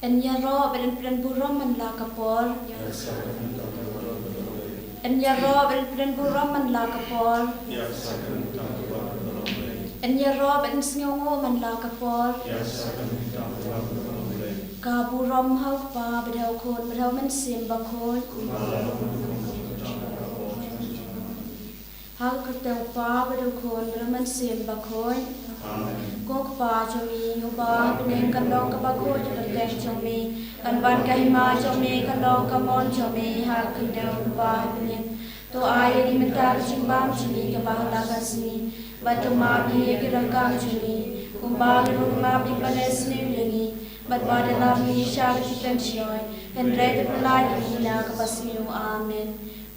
En yaro ben buram man la kapor. En yaro ben buram man la kapor. En yaro ben sngongo man la kapor. Ka buram hau pa bedau kon bedau man sim bakon. Hau kertau pa bedau kon bedau man sim bakon. Kok pa chomi uba peneng kalong kabako jodeng chomi kan ban kahima chomi kalong kamon chomi hal kendau uba peneng to aye di mentar simbam chomi ke Baphylla kasni batu mabi ke rakam chomi kumbang rumah di panes ni lengi bat badalam ni syar kita syoy hendrai terpelai dina kapasmiu amen.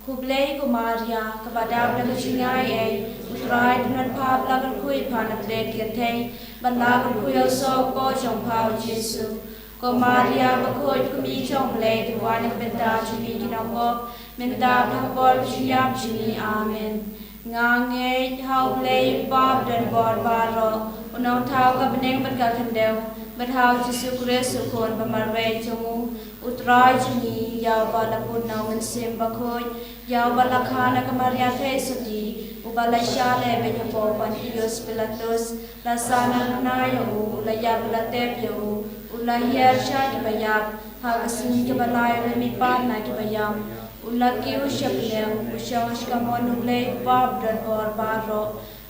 Kublay ko Maria kabadab na kasingai ay utray dengan pap lagan kuy panat dek yatay banlagan kuy so ko jong pau Jesu ko Maria bakoy kumi jong lay tuwan ang benda chumi kinangop mengdab na kabol siyap chumi amen. Ngangay hau lay pap dan bor baro unang tau ka beneng berkakandew berhau Jesu Kristu kon pamarway jomu utray chumi yaw balapun na mensim bakoy yaw balakhana ka Maria Thesati ubala shale benyapo pan Dios Pilatus lasana nayo ulayab latep yo ulayar sha ki bayab hagasin ki balayo mi pan na ki bayam ulaki ushaplew ushawash ka monuble pap dan bor baro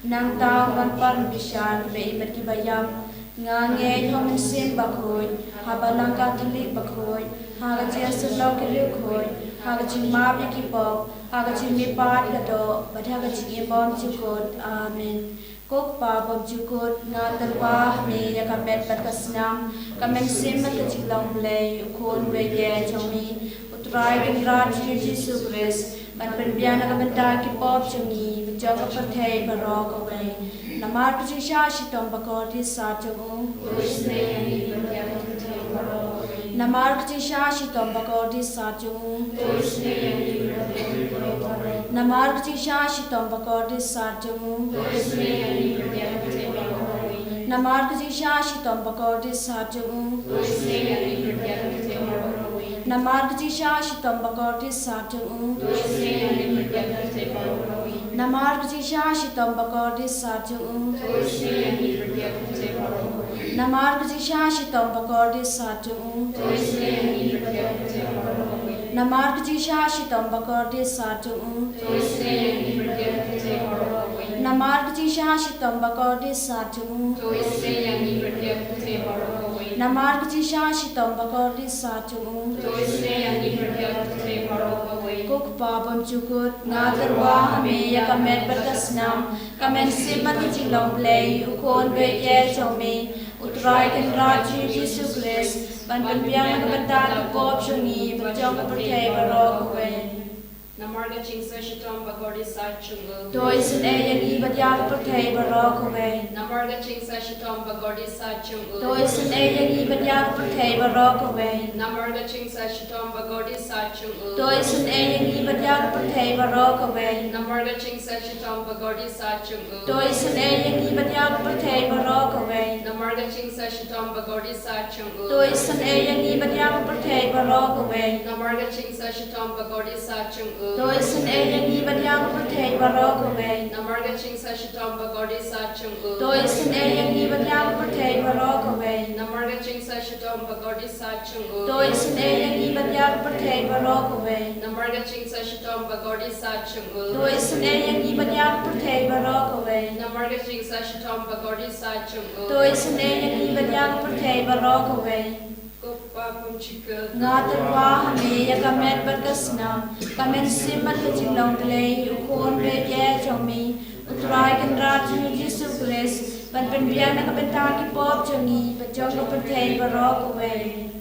nang taw man pan bishan be ibat ki bayam ngange homen sim bakoy habalang Catholic bakoy hagajia selaw ki koy hagajin mab ki pop hagajin mi pat gado badhagajin ibom jukot amen. Kok pa bom jukot nga talwa me ya kamet batkasnam kamen sim kajilong lay ukon weye chomi utray gen raj Jesu Christ ban penbiana kabenta ki pop chomi jog pathay barok away namar pujisha shitom bakoti sajogu namar pujisha shitom bakoti sajogu namar pujisha shitom bakoti sajogu namar pujisha shitom bakoti sajogu namar pujisha shitom bakoti sajogu namar pujisha shitom bakoti sajogu namar pujisha shitom bakoti sajogu namar pujisha shitom bakoti sajogu namar pujisha shitom bakoti sajogu namar pujisha shitom bakoti sajogu kok pabam cukut ngaterwa me ya kamet berkasnam kamen simat jilong play ukon be ye chomi utray kan raji Jesu Christ ban biang kebetan kop chungi berjong percay barok we Namarga chingsa shitom bagordi sachungu. Toisin yang ibat yang percay barok we Namarga chingsa shitom bagordi sachungu. Toisin yang ibat yang percay barok we Namarga chingsa shitom bagordi sachungu. Toisin yang ibat yang percay barok we Namarga chingsa shitom bagordi sachungu. Toisin yang ibat yang percay barok we Namarga chingsa shitom bagordi sachungu. Toisin yang ibat yang percay barok we Namarga chingsa shitom bagordi sachungu. Toisin yang ibat yang percay barok we Namarga chingsa shitom bagordi sachungu. Toisin yang ibat yang percay barok we Namarga chingsa shitom bagordi sachungu. Toisin yang ibat yang percay barok we Namarga chingsa shitom bagordi sachungu. Toisin yang ibat yang percay barok we Namarga chingsa shitom bagordi sachungu. Toisin yang ibat yang percay barok we ngaterwa me ya kamet berkasnam kamen simat kajilong play ukon be ye chomi utray kan raj Jesu Christ ban penbiang na kabenta ki pop chongi bajong ka percay barok we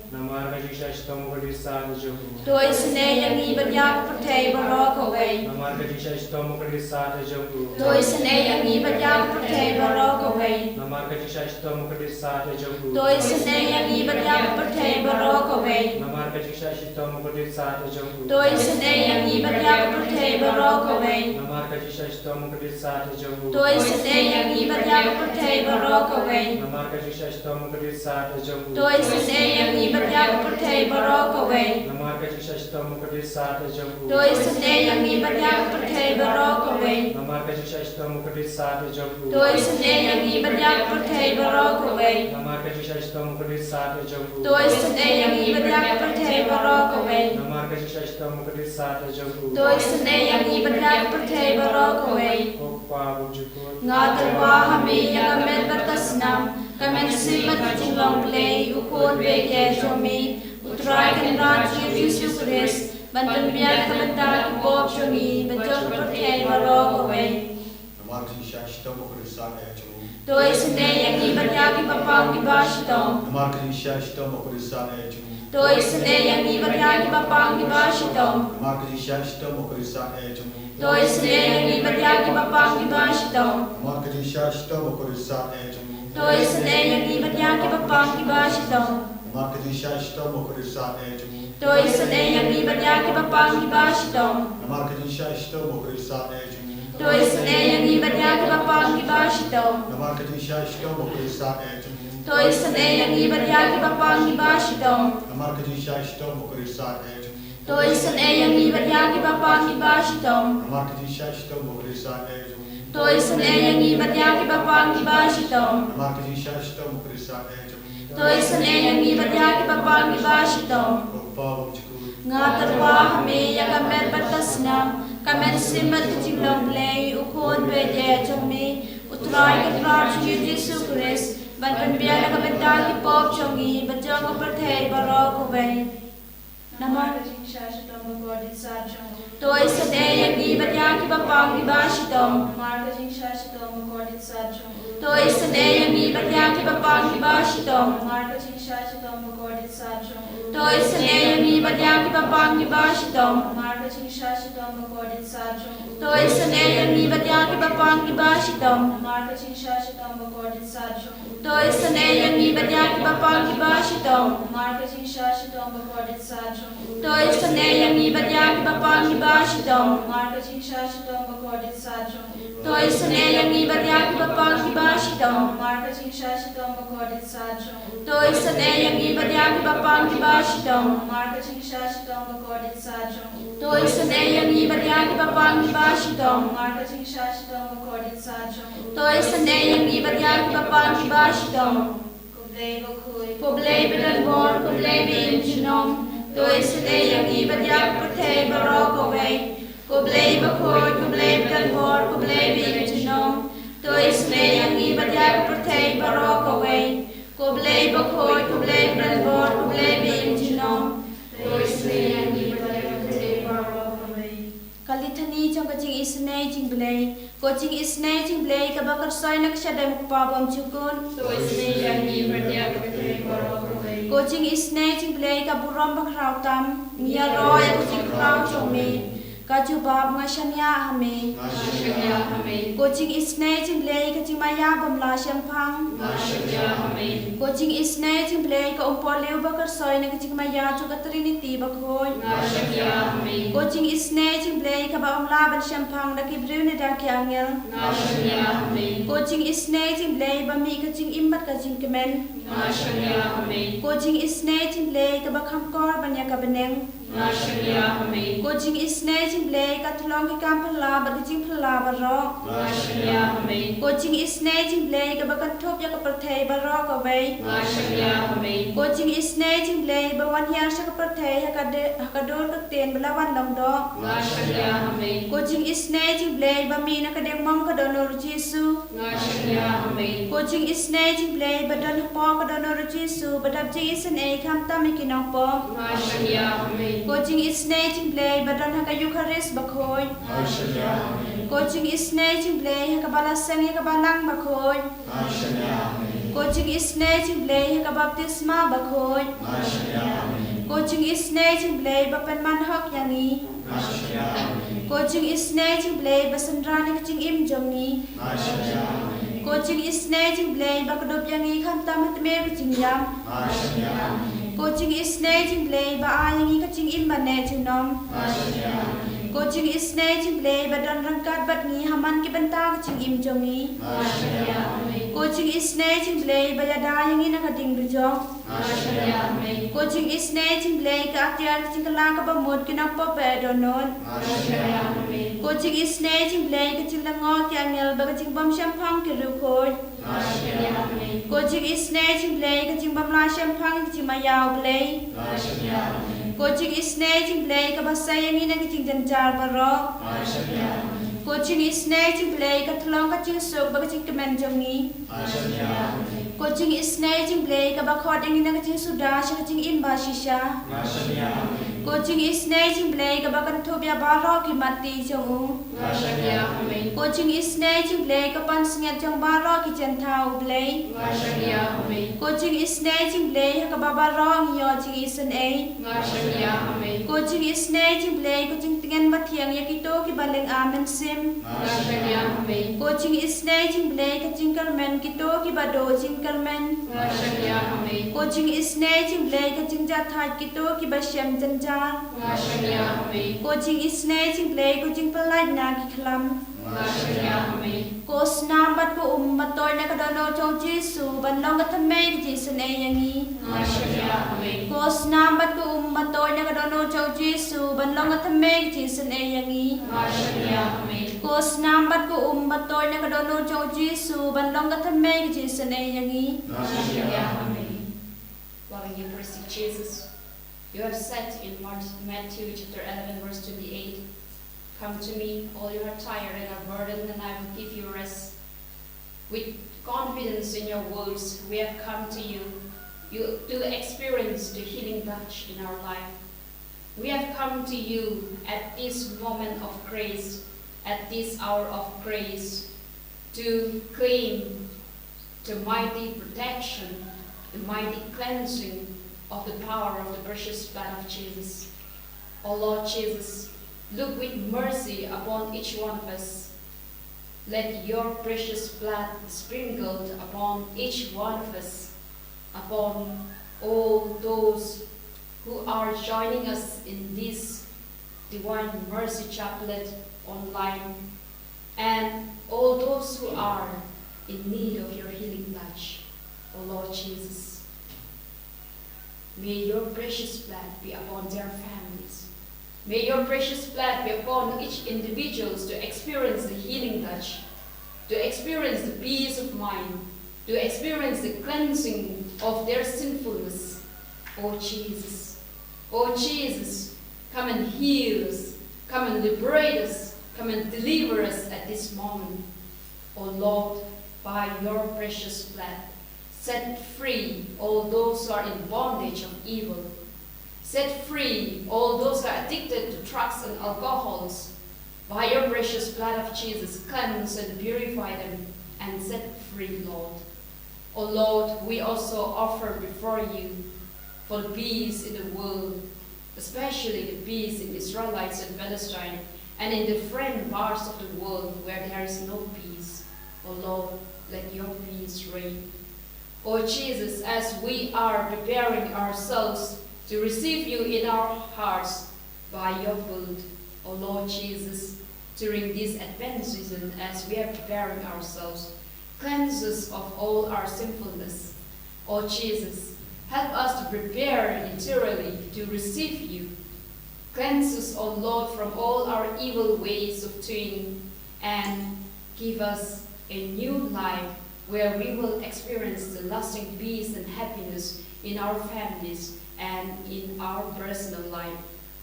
Namarga jisha shitom bagordi sajogu. Toisin yang ibat yang percay barok we Namarga jisha shitom bagordi sajogu. Toisin yang ibat yang percay barok we Namarga jisha shitom bagordi sajogu. Toisin yang ibat yang percay barok we Namarga jisha shitom bagordi sajogu. Toisin yang ibat yang percay pertei barokaway. Namarga Jesus Tom Kudisat Jogu. Toi sene yang ibadah pertei barokaway. Namarga Jesus Tom Kudisat Jogu. Toi sene yang ibadah pertei barokaway. Namarga Jesus Tom Kudisat Jogu. Toi sene yang ibadah pertei barokaway. Namarga Jesus Tom Kudisat Jogu. Toi sene yang ibadah pertei barokaway. Namarga Jesus Tom Kudisat Jogu. Toi sene yang ibadah pertei barokaway. Namarga Jesus Tom Kudisat Jogu. Toi sene yang ibadah pertei barokaway. Okpa Bujukut. Ngaterwa hami yang amen berkasnam, kamen simat jinglong play ukun bege jomi, utrai kan raji Yesus Kristus, banten biar kebentar kibop jomi, betul pertei barokaway. Namarga Jesus Tom Kudisat Jogu. Toi sene yang ibadah kibapang kibashitong. Namarga Jesus Tom Kudisat Jogu. Toi sene yang ibadah kibapang kibashitong. Namarga Jesus Tom Kudisat Jogu. Toi sene yang ibadah kibapang kibashitong. Namarga Jesus Tom Kudisat Jogu. Toi sene yang ibadah kibapang kibashitong. Namarga Jesus Tom Kudisat Jogu. Toi sene yang ibadah kibapang kibashitong. Namarga Jesus Tom Kudisat Jogu. Toi sene yang ibadah kibapang kibashitong. Namarga Jesus Tom Kudisat Jogu. Toi sene yang ibadah kibapang kibashitong. Namarga Jesus Tom Kudisat Jogu. Toi sene yang ibadah kibapang kibashitong. Namarga Jesus Tom Kudisat Jogu. Toi sene yang ibadah kibapang kibashitong. Namarga Jesus Tom Kudisat Jogu. Toi sene yang ibadah kibapang kibashitong. Okpa Bujukut. Ngaterwa hami yang kamen berkasnam, kamen simat jinglong play ukun bege jomi, utrai kan raji Yesus Kristus, banten biar kebentar kibop jomi, betul pertei barokaway. Namarga Jesus Tom Kudisat Jogu. Toi sene yang ibadah kibapang kibashitong. Namarga Jesus Tom Kudisat Jogu. Toi sene yang ibadah kibapang kibashitong. Namarga Jesus Tom Kudisat Jogu. Toi sene yang ibadah kibapang kibashitong. Namarga Jesus Tom Kudisat Jogu. Toi sene yang ibadah kibapang kibashitong. Namarga Jesus Tom Kudisat Jogu. Toi sene yang ibadah kibapang kibashitong. Namarga Jesus Tom Kudisat Jogu. Toi sene yang ibadah kibapang kibashitong. Namarga Jesus Tom Kudisat Jogu. Toi sene yang ibadah kibapang kibashitong. Namarga Jesus Tom Kudisat Jogu. Toi sene yang ibadah kibapang kibashitong. Namarga Jesus Tom Kudisat Jogu. Toi sene yang ibadah kibapang kibashitong. Namarga Jesus Tom Kudisat Jogu. Toi sene yang ibadah kibapang kibashitong. Kublay bakui. Kublay bedan bor, kublay bin jinom. Toi sene yang ibadah pertei barokaway. Kublay bakoi, kublay bedan bor, kublay bin jinom. Toi sene yang ibadah pertei barokaway. Kublay bakoi, kublay bedan bor, kublay bin jinom. Toi sene yang ibadah pertei barokaway. Kalithani jong kajing Jingisynei-blei, kajing Jingisynei-blei kabakar soy nak syadai mukpabam cukun. Toi sene yang ibadah pertei barokaway. Kajing Jingisynei-blei kaburam bakrautam, mia roy kajing krau jomi, kajubab ngasanya hame. Nashya hame. Kajing Jingisynei-blei kajing maya bamla syampang. Nashya hame. Kajing Jingisynei-blei ka umpoleu bakar soy nak kajing maya juga trinity bakhoy. Nashya hame. Kajing Jingisynei-blei ka bamla ban syampang dak ibrune dak angel. Nashya hame. Kajing Jingisynei-blei bami kajing imbat kajing kemen. Nashya hame. Kajing Jingisynei-blei ka bakham kor banya ka beneng. Nashya hame. Kajing Jingisynei-blei ka thlong ki kam phla ba kajing phla ba ro. Nashya hame. Kajing Jingisynei-blei ka bakan thop ya ka perthei ba ro ka wei. Nashya hame. Kajing Jingisynei-blei ba wan hiar sa ka perthei ha ka dor ka ten belawan long do. Nashya hame. Kajing Jingisynei-blei ba mi na ka deng mong ka donor Jesu. Nashya hame. Kajing Jingisynei-blei ba don po ka donor Jesu ba dab Jingisynei kham ta mi kinong po. Nashya hame. Kajing Jingisynei-blei ba don ha ka Eucharist ba khoi. Nashya Hame. Kajing Jingisynei-blei ha ka balasang ha ka balang ba khoi. Nashya Hame. Kajing Jingisynei-blei ha ka baptisma ba khoi. Nashya Hame. Kajing Jingisynei-blei ba penman hak yangi. Nashya Hame. Kajing Jingisynei-blei ba sandrani kajing im jongi. Nashya Hame. Kajing Jingisynei-blei ba kadop yangi kham tam hatme kajing yam. Nashya Hame. Kajing Jingisynei-blei ba ayangi kajing im ba ne chunom. Nashya Hame. Ko Jingisynei-blei badan rangkat bat ni haman ki bentang jing im jomi. Ko Jingisynei-blei bayada yang ina kading dujong. Ko Jingisynei-blei ka aktiar jing kala ka bamut kina pope donon. Ko Jingisynei-blei ka jing lango ki angel ba ka jing bam syampang ki rukod. Ko Jingisynei-blei ka jing bam la syampang ki jing mayau blei. Ko Jingisynei-blei ka basay yang ina ki jing janjar barok. Ko Jingisynei-blei ka thlong ka jing suk ba ka jing kemen jongi. Ko Jingisynei-blei ka bakhot yang ina ka jing suda sya ka jing in ba shisha. Ko Jingisynei-blei ka bakan thobya barok ki mati jong. Ko Jingisynei-blei ka pan singet jong barok ki jentau blei. Ko Jingisynei-blei ka babarong yo Jingisynei. Ko Jingisynei-blei ka jing tingen bathiang ya kito ki baleng amen sim. Ko Jingisynei-blei ka jing karmen kito ki bado jing karmen. Ko Jingisynei-blei ka jing jathai kito ki basyam janjar. Ko Jingisynei-blei ka jing pelai na ki khlam. Ko snambat ko matoy na kadono chong Jesu banlong ka thamay ki Jingisynei yangi. Ko snambat ko matoy na kadono chong Jesu banlong ka thamay ki Jingisynei yangi. Ko snambat ko matoy na kadono chong Jesu banlong ka thamay ki Jingisynei yangi. Loving you, mercy, Jesus, you have said in Matthew chapter 11, verse 28, "Come to me, all you are tired and are burdened, and I will give you rest." With confidence in your words, we have come to you to experience the healing touch in our life. We have come to you at this moment of grace, at this hour of grace, to claim the mighty protection, the mighty cleansing of the power of the precious blood of Jesus. O Lord Jesus, look with mercy upon each one of us. Let your precious blood sprinkled upon each one of us, upon all those who are joining us in this Divine Mercy Chaplet online, and all those who are in need of your healing touch. O Lord Jesus, may your precious blood be upon their families. May your precious blood be upon each individual to experience the healing touch, to experience the peace of mind, to experience the cleansing of their sinfulness. Oh Jesus, come and heal us, come and liberate us, come and deliver us at this moment. Oh Lord, by your precious blood, set free all those who are in bondage of evil. Set free all those who are addicted to drugs and alcohols. By your precious blood of Jesus, cleanse and purify them and set free, Lord. O Lord, we also offer before you for peace in the world, especially the peace in Israelites and Palestine, and in the different parts of the world where there is no peace. O Lord, let your peace reign. O Jesus, as we are preparing ourselves to receive you in our hearts by your blood, O Lord Jesus, during this Advent season, as we are preparing ourselves, cleanse us of all our sinfulness. O Jesus, help us to prepare interiorly to receive you. Cleanse us, O Lord, from all our evil ways of doing, and give us a new life where we will experience the lasting peace and happiness in our families and in our personal life.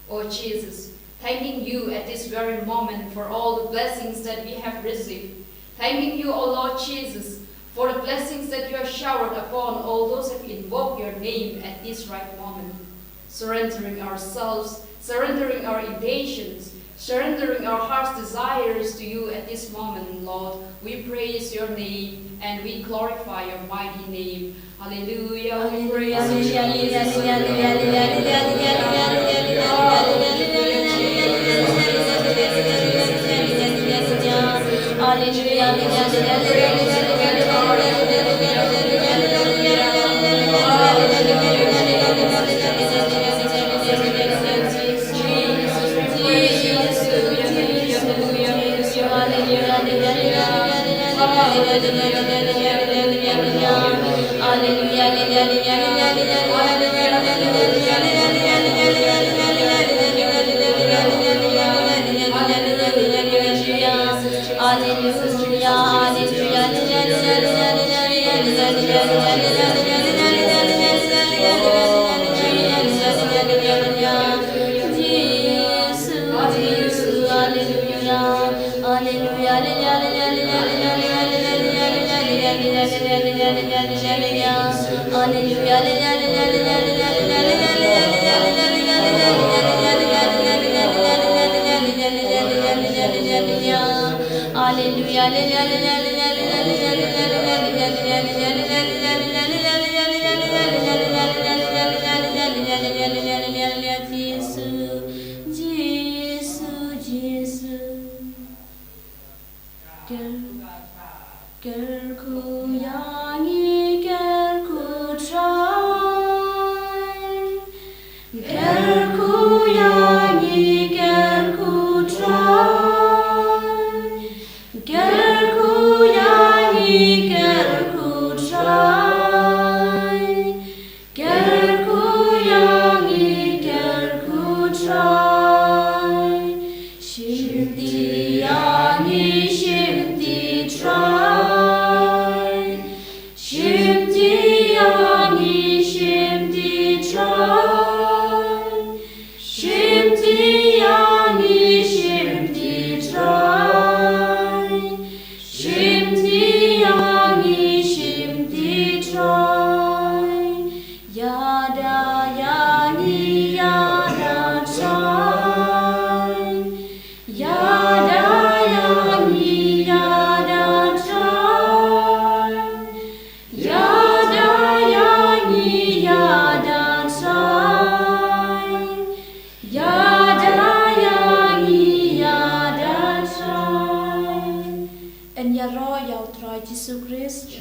O Jesus, thanking you at this very moment for all the blessings that we have received. Thanking you, O Lord Jesus, for the blessings that you have showered upon all those who have invoked your name at this right moment. Surrendering ourselves, surrendering our intentions, surrendering our heart's desires to you at this moment, Lord. We praise your name and we glorify your mighty name. Hallelujah. We praise you, Jesus. Jesus. En jag rör jag drar Jesus Kristus.